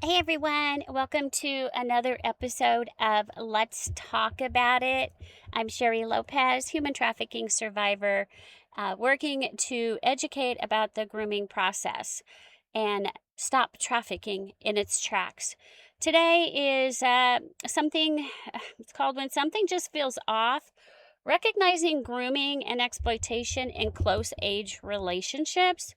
Hey everyone, welcome to another episode of Let's Talk About It. I'm Sheri Lopez, human trafficking survivor, working to educate about the grooming process and stop trafficking in its tracks. Today is something, it's called When Something Just Feels Off. Recognizing grooming and exploitation in close age relationships.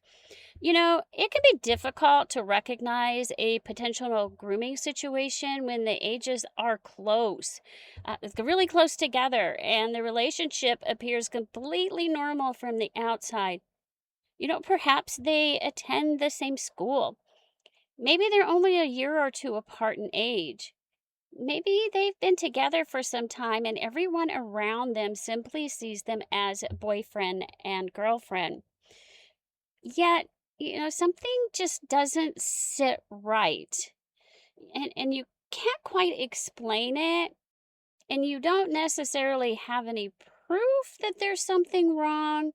It can be difficult to recognize a potential grooming situation when the ages are close, really close together, and the relationship appears completely normal from the outside. Perhaps they attend the same school. Maybe they're only a year or two apart in age. Maybe they've been together for some time and everyone around them simply sees them as boyfriend and girlfriend. Yet, something just doesn't sit right. And you can't quite explain it, and you don't necessarily have any proof that there's something wrong,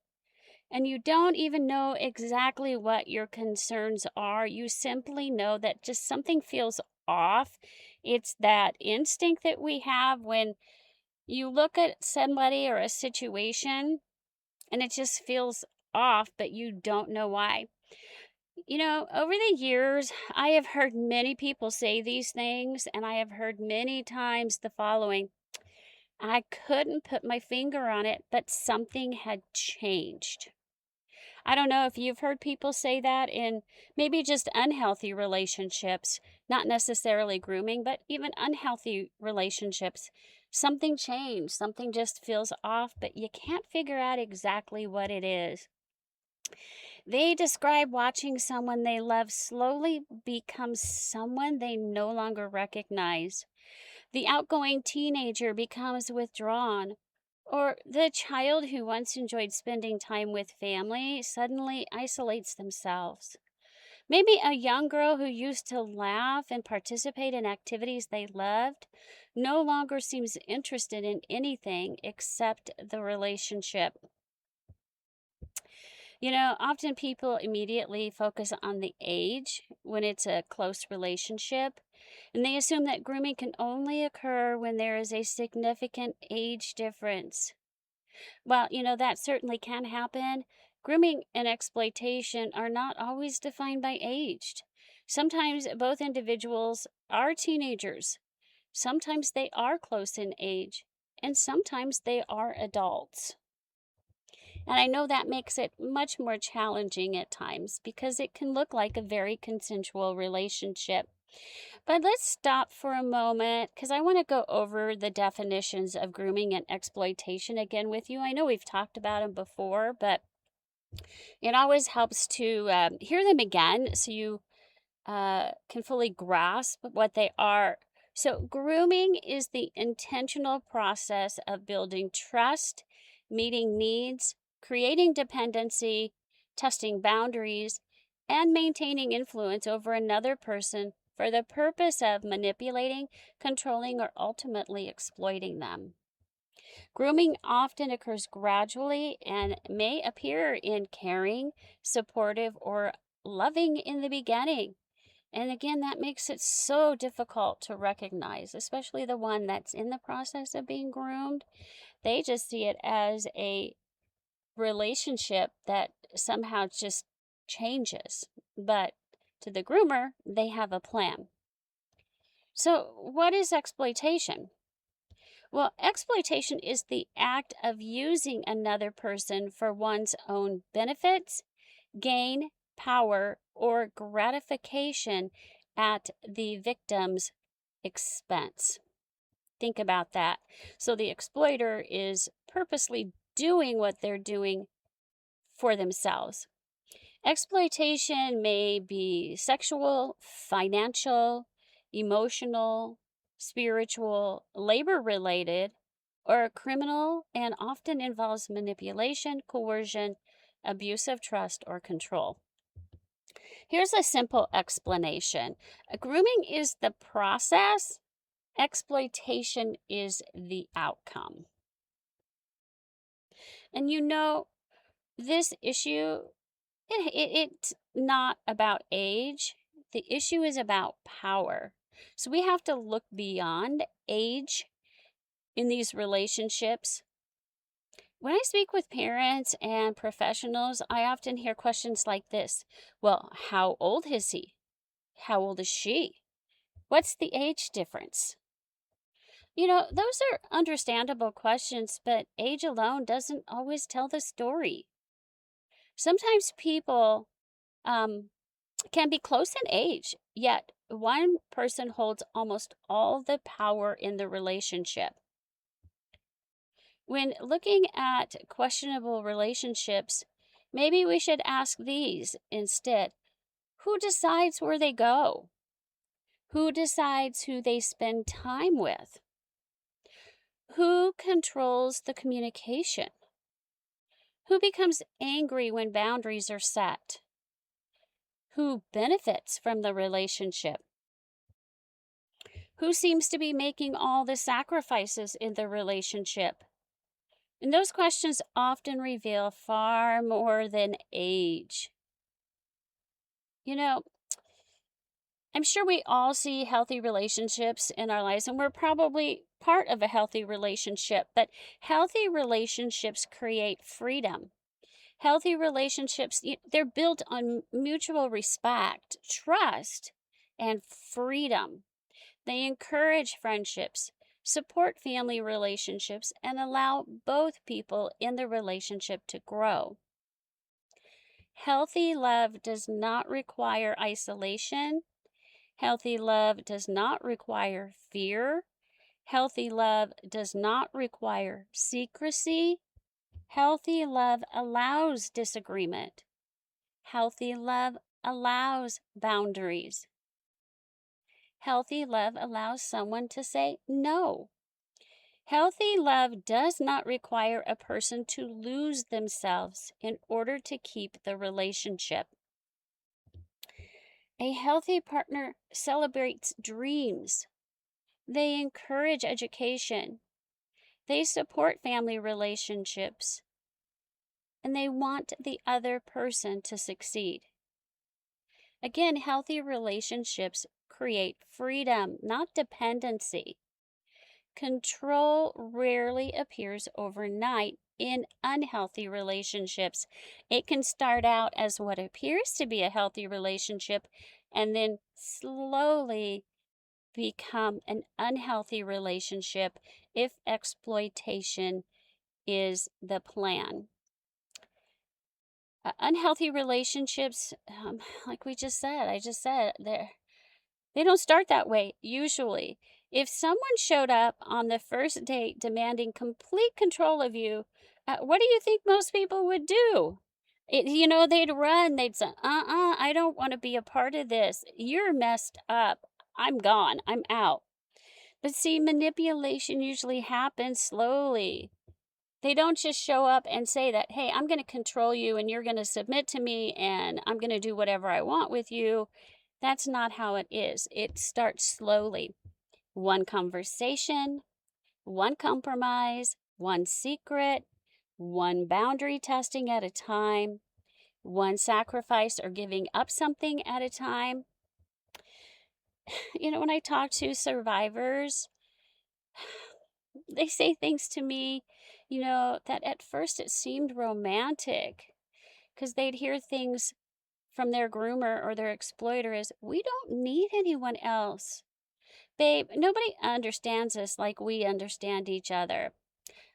and you don't even know exactly what your concerns are. You simply know that just something feels off. It's that instinct that we have when you look at somebody or a situation and it just feels off, but you don't know why. Over the years, I have heard many people say these things, and I have heard many times the following: I couldn't put my finger on it, but something had changed. I don't know if you've heard people say that in maybe just unhealthy relationships, not necessarily grooming, but even unhealthy relationships. Something changed, something just feels off, but you can't figure out exactly what it is. They describe watching someone they love slowly become someone they no longer recognize. The outgoing teenager becomes withdrawn, or the child who once enjoyed spending time with family suddenly isolates themselves. Maybe a young girl who used to laugh and participate in activities they loved no longer seems interested in anything except the relationship. Often people immediately focus on the age when it's a close relationship, and they assume that grooming can only occur when there is a significant age difference. Well, that certainly can happen. Grooming and exploitation are not always defined by age. Sometimes both individuals are teenagers, sometimes they are close in age, and sometimes they are adults. And I know that makes it much more challenging at times because it can look like a very consensual relationship. But let's stop for a moment because I want to go over the definitions of grooming and exploitation again with you. I know we've talked about them before, but it always helps to hear them again so you can fully grasp what they are. So, grooming is the intentional process of building trust, meeting needs, creating dependency, testing boundaries, and maintaining influence over another person for the purpose of manipulating, controlling, or ultimately exploiting them. Grooming often occurs gradually and may appear in caring, supportive, or loving in the beginning. And again, that makes it so difficult to recognize, especially the one that's in the process of being groomed. They just see it as a relationship that somehow just changes. But to the groomer, they have a plan. So, what is exploitation? Well, exploitation is the act of using another person for one's own benefits, gain, power, or gratification at the victim's expense. Think about that. So the exploiter is purposely doing what they're doing for themselves. Exploitation may be sexual, financial, emotional, spiritual, labor related, or criminal, and often involves manipulation, coercion, abuse of trust, or control. Here's a simple explanation: grooming is the process, exploitation is the outcome. And this issue, it's not about age. the issue is about power. So we have to look beyond age in these relationships. When I speak with parents and professionals, I often hear questions like this. Well, how old is he? How old is she? What's the age difference? Those are understandable questions, but age alone doesn't always tell the story. Sometimes people um, can be close in age, yet one person holds almost all the power in the relationship. When looking at questionable relationships, maybe we should ask these instead. Who decides where they go? Who decides who they spend time with? Who controls the communication? Who becomes angry when boundaries are set? Who benefits from the relationship? Who seems to be making all the sacrifices in the relationship? And those questions often reveal far more than age. I'm sure we all see healthy relationships in our lives, and we're probably part of a healthy relationship, but healthy relationships create freedom. Healthy relationships, they're built on mutual respect, trust, and freedom. They encourage friendships, support family relationships, and allow both people in the relationship to grow. Healthy love does not require isolation. Healthy love does not require fear. Healthy love does not require secrecy. Healthy love allows disagreement. Healthy love allows boundaries. Healthy love allows someone to say no. Healthy love does not require a person to lose themselves in order to keep the relationship. A healthy partner celebrates dreams. They encourage education. They support family relationships. And they want the other person to succeed. Again, healthy relationships create freedom, not dependency. Control rarely appears overnight in unhealthy relationships. It can start out as what appears to be a healthy relationship and then slowly become an unhealthy relationship if exploitation is the plan. Unhealthy relationships, like I just said, they don't start that way, usually. If someone showed up on the first date demanding complete control of you, what do you think most people would do? They'd run. They'd say, I don't want to be a part of this. You're messed up. I'm gone. I'm out. But see, manipulation usually happens slowly. They don't just show up and say that, hey, I'm going to control you and you're going to submit to me and I'm going to do whatever I want with you. That's not how it is. It starts slowly. One conversation, one compromise, one secret, one boundary testing at a time, one sacrifice or giving up something at a time. When I talk to survivors, they say things to me, that at first it seemed romantic because they'd hear things from their groomer or their exploiter as, we don't need anyone else. Babe, nobody understands us like we understand each other.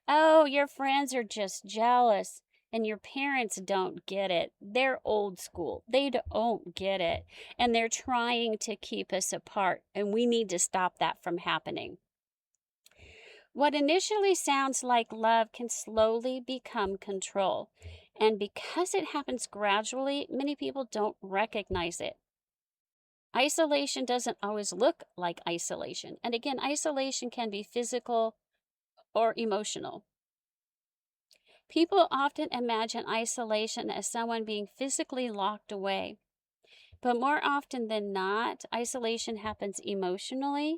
Oh, your friends are just jealous and your parents don't get it. They're old school. They don't get it. And they're trying to keep us apart and we need to stop that from happening. What initially sounds like love can slowly become control. And because it happens gradually, many people don't recognize it. Isolation doesn't always look like isolation. And again, isolation can be physical or emotional. People often imagine isolation as someone being physically locked away. But more often than not, isolation happens emotionally.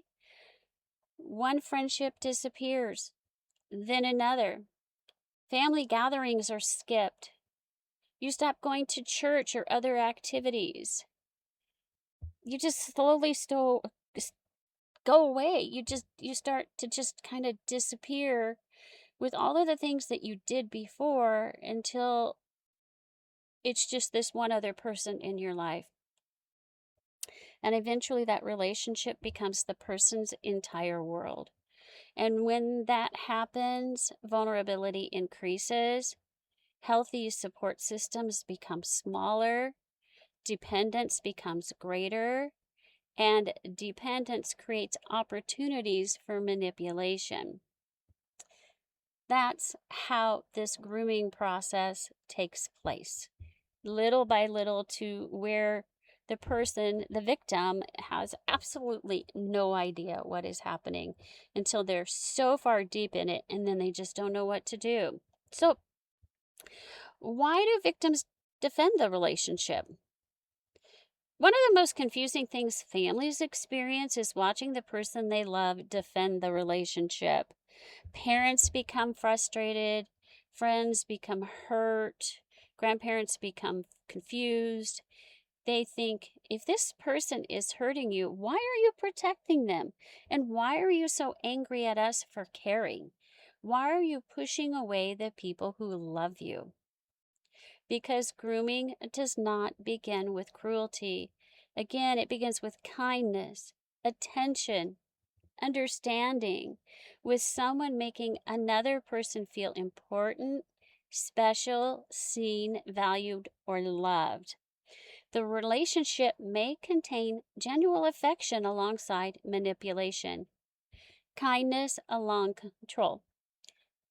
One friendship disappears, then another. Family gatherings are skipped. You stop going to church or other activities. you just slowly go away. You start to just kind of disappear with all of the things that you did before until it's just this one other person in your life. And eventually that relationship becomes the person's entire world. And when that happens, vulnerability increases, healthy support systems become smaller, dependence becomes greater, and dependence creates opportunities for manipulation. That's how this grooming process takes place, little by little, to where the person, the victim, has absolutely no idea what is happening until they're so far deep in it, and then they just don't know what to do. So, why do victims defend the relationship? One of the most confusing things families experience is watching the person they love defend the relationship. Parents become frustrated, friends become hurt, grandparents become confused. They think, if this person is hurting you, why are you protecting them? And why are you so angry at us for caring? Why are you pushing away the people who love you? Because grooming does not begin with cruelty. Again, it begins with kindness, attention, understanding, with someone making another person feel important, special, seen, valued, or loved. The relationship may contain genuine affection alongside manipulation, kindness along control,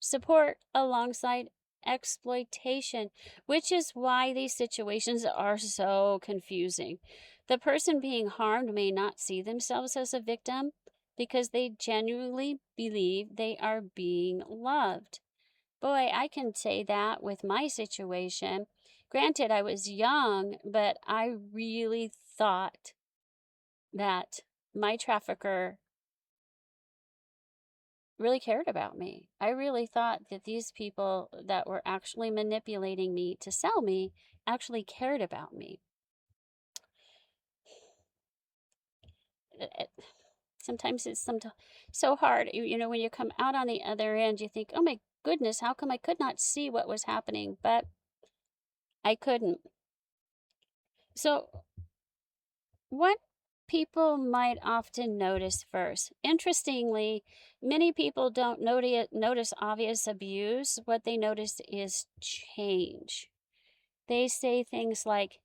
support alongside exploitation, which is why these situations are so confusing. The person being harmed may not see themselves as a victim because they genuinely believe they are being loved. Boy, I can say that with my situation. Granted, I was young, but I really thought that my trafficker really cared about me. I really thought that these people that were actually manipulating me to sell me actually cared about me. Sometimes it's so hard. When you come out on the other end, you think, oh my goodness, how come I could not see what was happening? But I couldn't. So, what people might often notice first. Interestingly, many people don't notice obvious abuse. What they notice is change. They say things like,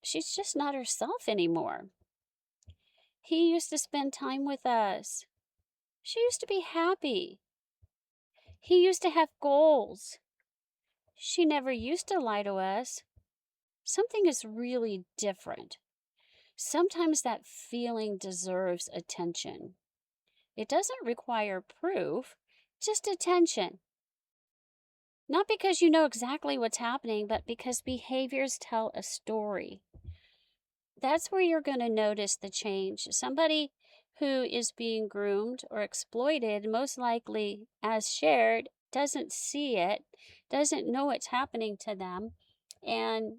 she's just not herself anymore. He used to spend time with us. She used to be happy. He used to have goals. She never used to lie to us. Something is really different. Sometimes that feeling deserves attention. It doesn't require proof, just attention. Not because you know exactly what's happening, but because behaviors tell a story. That's where you're going to notice the change. Somebody who is being groomed or exploited, most likely, as shared, doesn't see it, doesn't know it's happening to them. And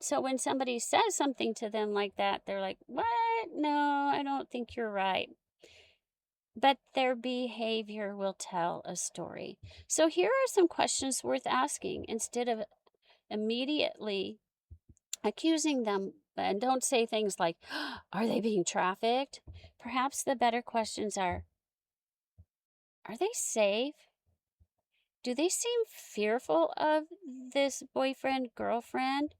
so when somebody says something to them like that, they're like, what? No, I don't think you're right. But their behavior will tell a story. So here are some questions worth asking instead of immediately accusing them. And don't say things like, are they being trafficked? Perhaps the better questions are they safe? Do they seem fearful of this boyfriend, girlfriend?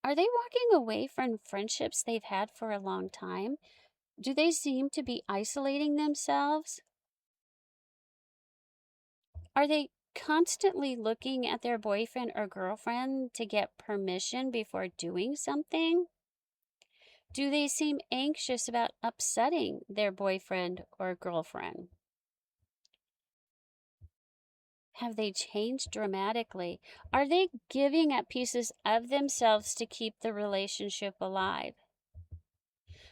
Are they walking away from friendships they've had for a long time? Do they seem to be isolating themselves? Are they constantly looking at their boyfriend or girlfriend to get permission before doing something? Do they seem anxious about upsetting their boyfriend or girlfriend? Have they changed dramatically? Are they giving up pieces of themselves to keep the relationship alive?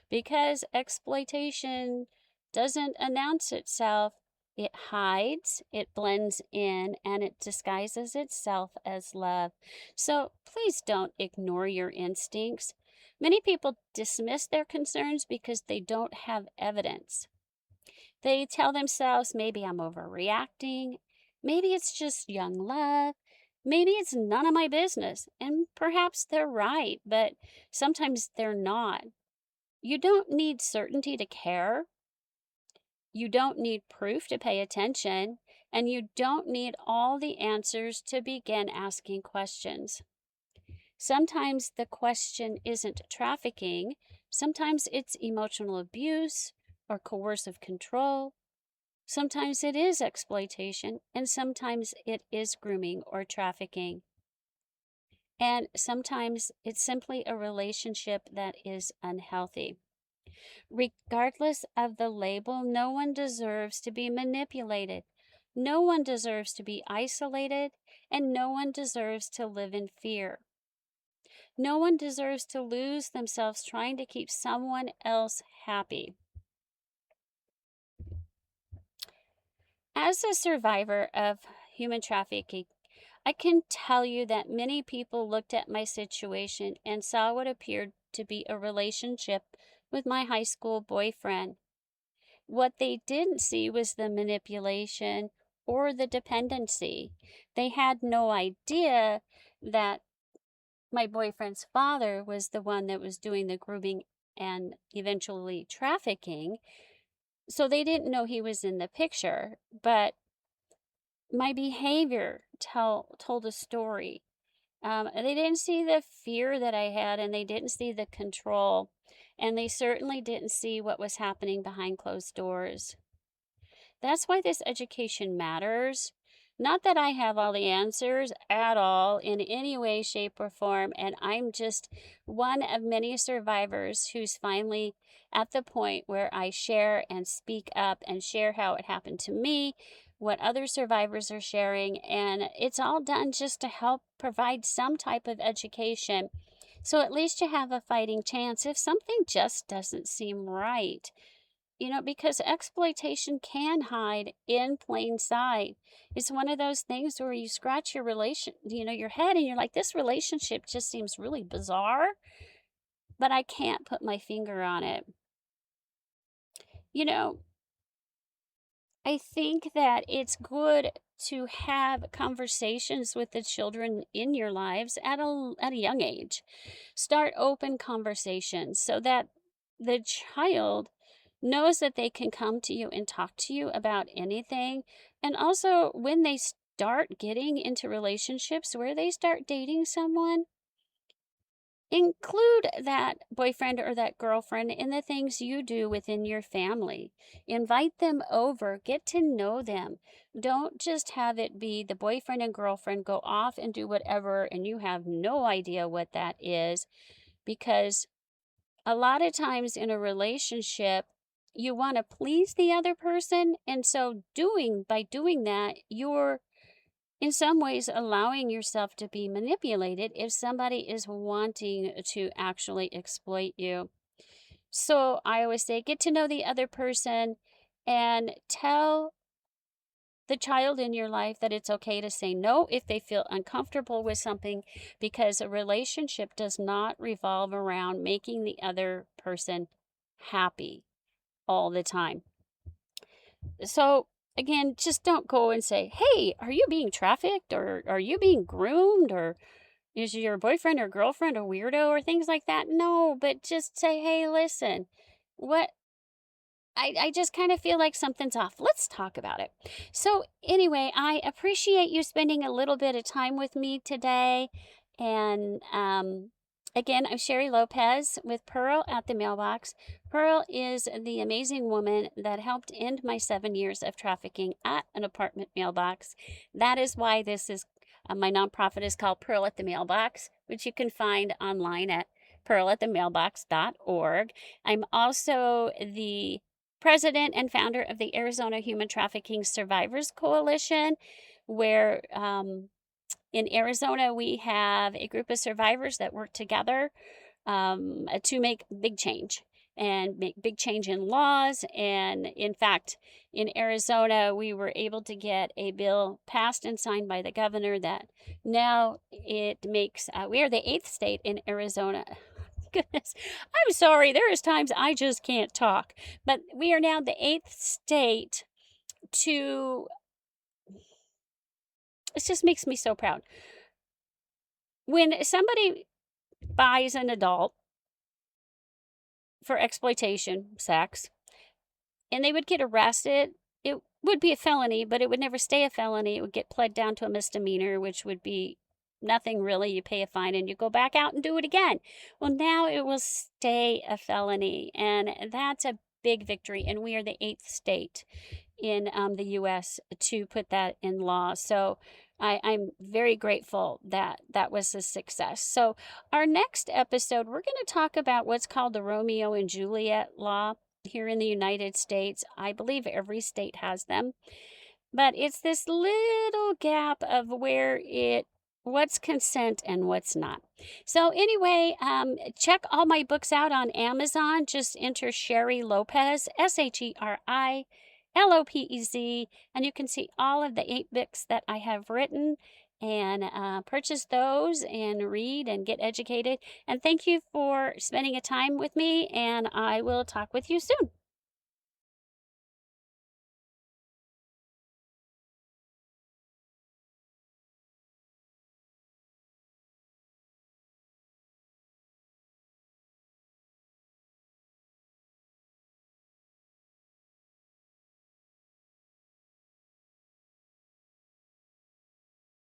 Because exploitation doesn't announce itself, it hides, it blends in, and it disguises itself as love. So please don't ignore your instincts. Many people dismiss their concerns because they don't have evidence. They tell themselves, maybe I'm overreacting, maybe it's just young love, maybe it's none of my business. And perhaps they're right, but sometimes they're not. You don't need certainty to care. You don't need proof to pay attention. And you don't need all the answers to begin asking questions. Sometimes the question isn't trafficking, sometimes it's emotional abuse or coercive control. Sometimes it is exploitation, and sometimes it is grooming or trafficking. And sometimes it's simply a relationship that is unhealthy. Regardless of the label, no one deserves to be manipulated. No one deserves to be isolated, and no one deserves to live in fear. No one deserves to lose themselves trying to keep someone else happy. As a survivor of human trafficking, I can tell you that many people looked at my situation and saw what appeared to be a relationship with my high school boyfriend. What they didn't see was the manipulation or the dependency. They had no idea that my boyfriend's father was the one that was doing the grooming and eventually trafficking. So they didn't know he was in the picture, but my behavior told a story. They didn't see the fear that I had, and they didn't see the control, and they certainly didn't see what was happening behind closed doors. That's why this education matters. Not that I have all the answers at all in any way, shape, or form, and I'm just one of many survivors who's finally at the point where I share and speak up and share how it happened to me, what other survivors are sharing, and it's all done just to help provide some type of education. So at least you have a fighting chance if something just doesn't seem right. Because exploitation can hide in plain sight. It's one of those things where you scratch your head and you're like, this relationship just seems really bizarre, but I can't put my finger on it. You know, I think that it's good to have conversations with the children in your lives at a young age. Start open conversations so that the child knows that they can come to you and talk to you about anything. And also, when they start getting into relationships where they start dating someone, include that boyfriend or that girlfriend in the things you do within your family. Invite them over, get to know them. Don't just have it be the boyfriend and girlfriend go off and do whatever and you have no idea what that is, because a lot of times in a relationship, you want to please the other person. And so by doing that, you're in some ways allowing yourself to be manipulated if somebody is wanting to actually exploit you. So I always say, get to know the other person and tell the child in your life that it's okay to say no if they feel uncomfortable with something, because a relationship does not revolve around making the other person happy all the time. So again, just don't go and say, hey, are you being trafficked, or are you being groomed, or is your boyfriend or girlfriend a weirdo, or things like that. No, but just say, hey, listen, what I just kind of feel like something's off. Let's talk about it. So, anyway, I appreciate you spending a little bit of time with me today. And again, I'm Sheri Lopez with Pearl at the Mailbox. Pearl is the amazing woman that helped end my 7 years of trafficking at an apartment mailbox. That is why my nonprofit is called Pearl at the Mailbox, which you can find online at pearlatthemailbox.org. I'm also the president and founder of the Arizona Human Trafficking Survivors Coalition, where in Arizona we have a group of survivors that work together to make big change and make big change in laws. And in fact, in Arizona, we were able to get a bill passed and signed by the governor that now it makes, we are the 8th state in Arizona. goodness. I'm sorry. There is times I just can't talk. But we are now the eighth state to, it just makes me so proud. When somebody buys an adult for exploitation, sex, and they would get arrested, it would be a felony, but it would never stay a felony. It would get pled down to a misdemeanor, which would be nothing really. You pay a fine and you go back out and do it again. Well, now it will stay a felony, and that's a big victory. And we are the eighth state in the U.S. to put that in law. So I'm very grateful that that was a success. So our next episode, we're going to talk about what's called the Romeo and Juliet law here in the United States. I believe every state has them, but it's this little gap of where what's consent and what's not. So anyway, check all my books out on Amazon. Just enter Sheri Lopez, SheriLopez, and you can see all of the 8 books that I have written, and purchase those and read and get educated. And thank you for spending a time with me, and I will talk with you soon.